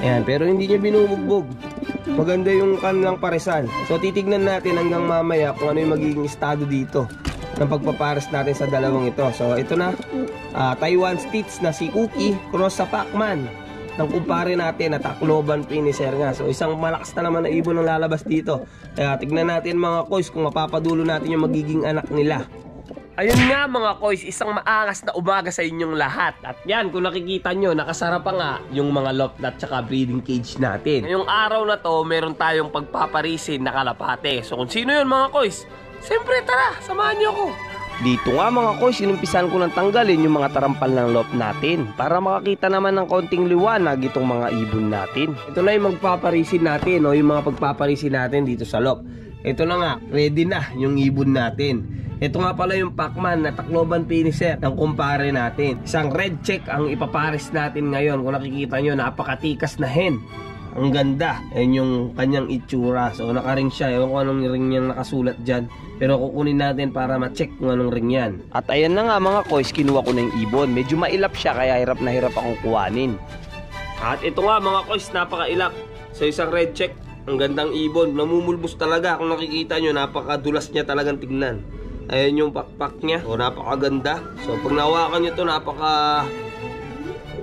Ayan, pero hindi niya binubugbog. Maganda yung kanilang paresan. So titignan natin hanggang mamaya kung ano yung magiging estado dito ng pagpapares natin sa dalawang ito. So ito na, Taiwan Stitch na si Cookie cross sa Pacman ng kumpare natin na Tacloban finisher nga. So isang malakas na naman na ibon ang lalabas dito. Kaya tignan natin mga koys kung mapapadulo natin yung magiging anak nila. Ayun nga mga koys, isang maangas na umaga sa inyong lahat. At yan, kung nakikita nyo, nakasara pa nga yung mga loft nut tsaka breeding cage natin. Ngayong araw na to, meron tayong pagpaparisin na kalapate. So kung sino yun mga koys, siyempre tara, samahan nyo ako. Dito nga mga koys, sinumpisan ko ng tanggalin yung mga tarampal ng loft natin para makakita naman ng konting liwanag itong mga ibon natin. Ito na yung magpaparisin natin, o yung mga pagpaparisin natin dito sa loft. Ito na nga, ready na yung ibon natin. Ito nga pala yung Pacman na Tacloban finisher ng kumpare natin. Isang red check ang ipapares natin ngayon. Kung nakikita nyo, napakatikas na hen. Ang ganda. Ayan yung kanyang itsura. So naka-ring siya. Ewan ko anong ring niyang nakasulat dyan. Pero kukunin natin para ma-check kung anong ring yan. At ayan na nga mga koys, kinuha ko na yung ibon. Medyo mailap siya kaya hirap na hirap akong kuhanin. At ito nga mga koys, napakailap. So isang red check. Ang gandang ibon. Namumulbos talaga. Kung nakikita nyo, napakadulas niya talagang tignan. Ayan yung pakpak niya. O, napakaganda. So, pag nahawakan nyo ito,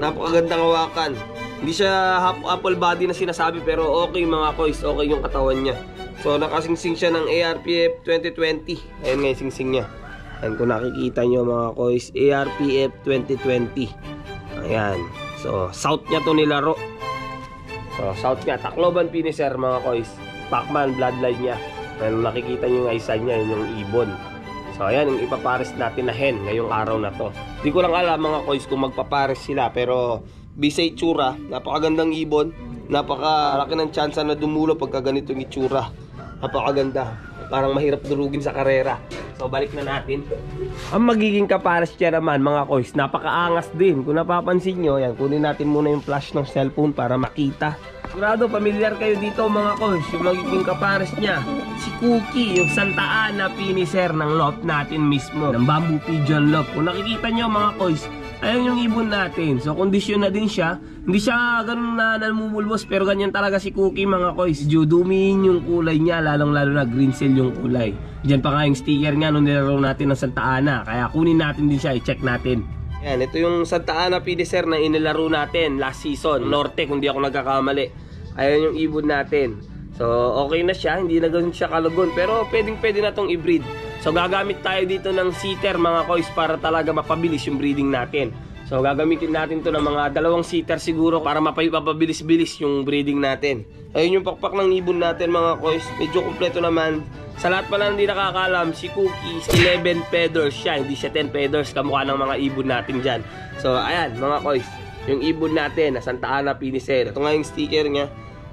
napakagandang hawakan. Hindi siya half apple body na sinasabi, pero okay mga koys. Okay yung katawan niya. So, nakasingsing siya ng ARPF 2020. Ayan nga yung singsing niya. Ayan, kung nakikita nyo mga koys, ARPF 2020. Ayan. So, south niya to nilaro. So, south niya. Tacloban finisher mga koys. Pacman bloodline niya. Ayan, nakikita nyo nga isa niya, yun yung ibon. So ayan, yung ipapares natin na hen ngayong araw na to. Hindi ko lang alam mga koys kung magpapares sila, pero bisay itsura, napakagandang ibon. Napakalaki ng tsansa na dumulo pagka ganito yung itsura. Napakaganda, parang mahirap durugin sa karera. So balik na natin. Ang magiging kapares niya naman mga koys, napakaangas din. Kung napapansin nyo, yan, kunin natin muna yung flash ng cellphone para makita. Sigurado, familiar kayo dito mga koys. Yung magiging kapares niya, si Cookie, yung Santa Ana finisher ng loft natin mismo, ng Bamboo Pigeon loft. Kung nakikita nyo mga koys, ayan yung ibon natin. So kondisyon na din siya. Hindi siya ganun na namumulbos, pero ganyan talaga si Cookie mga koys. Dumihin yung kulay niya, lalong lalo na green cell yung kulay. Diyan pa nga yung sticker niya nung nilaro natin ng Santa Ana. Kaya kunin natin din siya, i-check natin. Yan, ito yung Santa Ana finisher na inilaro natin last season, Norte kung di ako nagkakamali. Ayan yung ibon natin. So okay na siya, hindi na ganun siya kalagon, pero pwede na tong i-breed. So gagamit tayo dito ng seater mga koys para talaga mapabilis yung breeding natin. So gagamitin natin to ng mga 2 seater siguro para mapabilis-bilis yung breeding natin. Ayun yung pakpak ng ibon natin mga koys, medyo kompleto naman. Sa lahat pala hindi nakakaalam, si Cookie 11 feathers siya, hindi siya 10 feathers kamukha ng mga ibon natin dyan. So ayan mga koys, yung ibon natin na Santa Ana finisher. Ito nga yung sticker niya.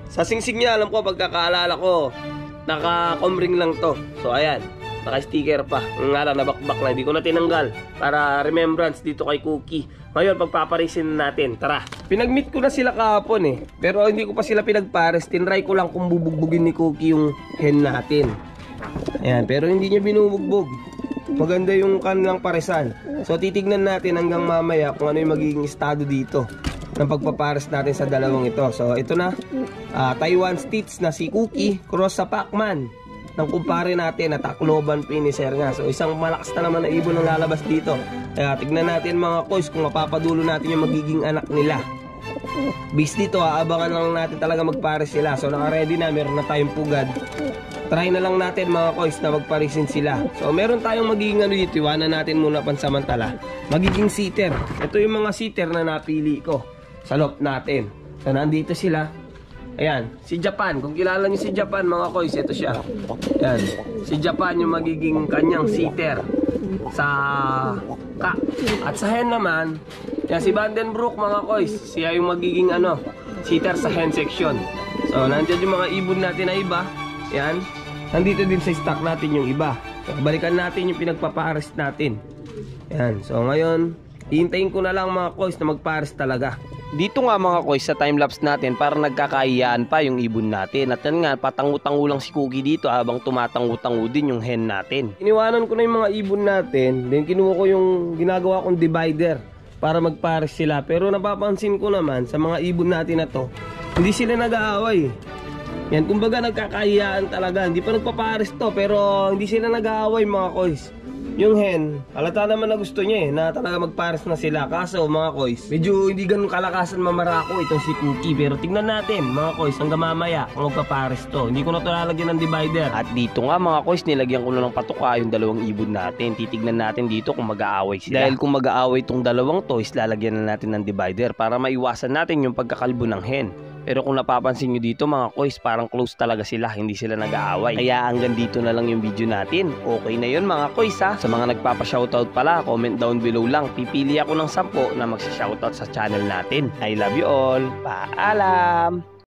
Sa singsing niya, alam ko, pagkakaalala ko, naka-comring lang to. So ayan, naka-sticker pa. Ang nga lang, nabakbak na, hindi ko na tinanggal para remembrance dito kay Cookie. Ngayon, pagpaparisin natin, tara. Pinag-meet ko na sila kahapon eh, pero hindi ko pa sila pinagpares. Tinry ko lang kung bubugbugin ni Cookie yung hen natin. Ayan, pero hindi niya binubugbog. Maganda yung kanilang paresan. So titignan natin hanggang mamaya kung ano yung magiging estado dito ng pagpapares natin sa dalawang ito. So ito na, Taiwan Stitch na si Cookie cross sa Pacman ng kumpare natin na Tacloban finisher nga. So isang malakas na naman na ibon ang lalabas dito. Kaya tignan natin mga koys kung mapapadulo natin yung magiging anak nila. Bis dito, abangan lang natin talaga magpares sila. So naka-ready na, meron na tayong pugad. Try na lang natin mga koys na magparisin sila. So meron tayong magiging ano dito, iwanan natin muna pansamantala. Magiging seater. Ito yung mga seater na napili ko sa loft natin. So nandito sila. Ayan, si Japan. Kung kilala niyo si Japan mga koys, ito siya. Ayan, si Japan yung magiging kanyang seater sa ka. At sa hen naman, yan si Vandenbroek mga koys. Siya yung magiging ano, seater sa hen section. So nandiyan yung mga ibon natin na iba. Yan, nandito din sa stock natin yung iba. So, balikan natin yung pinagpapares natin. Yan, so ngayon hihintayin ko na lang mga koys na magpares talaga. Dito nga mga koys sa timelapse natin, para nagkakaiyaan pa yung ibon natin. At yan nga, patangu-tangu lang si Cookie dito habang tumatangu-tangu din yung hen natin. Iniwanan ko na yung mga ibon natin, then kinuha ko yung ginagawa kong divider para magpares sila. Pero napapansin ko naman sa mga ibon natin na to, Hindi sila nag-aaway. Yan, kumbaga nagkakahiyaan talaga. Hindi pa nagpapares to, pero hindi sila nag-aaway mga koys. Yung hen, halata naman na gusto niya na talaga magpares na sila. Kaso mga koys, medyo hindi ganun kalakasan mamarako itong si Cookie. Pero tingnan natin mga koys, hanggang mamaya kung magpapares to. Hindi ko na ito lalagyan ng divider. At dito nga mga koys, nilagyan ko na ng patuka yung dalawang ibon natin. Titignan natin dito kung mag-aaway sila. Dahil kung mag-aaway itong dalawang toys, lalagyan na natin ng divider para maiwasan natin yung pagkakalbo ng hen. Pero kung napapansin nyo dito mga koys, parang close talaga sila, hindi sila nag-aaway. Kaya hanggang dito na lang yung video natin. Okay na yun mga koys ha. Sa mga nagpapa-shoutout pala, comment down below lang. Pipili ako ng 10 na magsa-shoutout sa channel natin. I love you all. Paalam!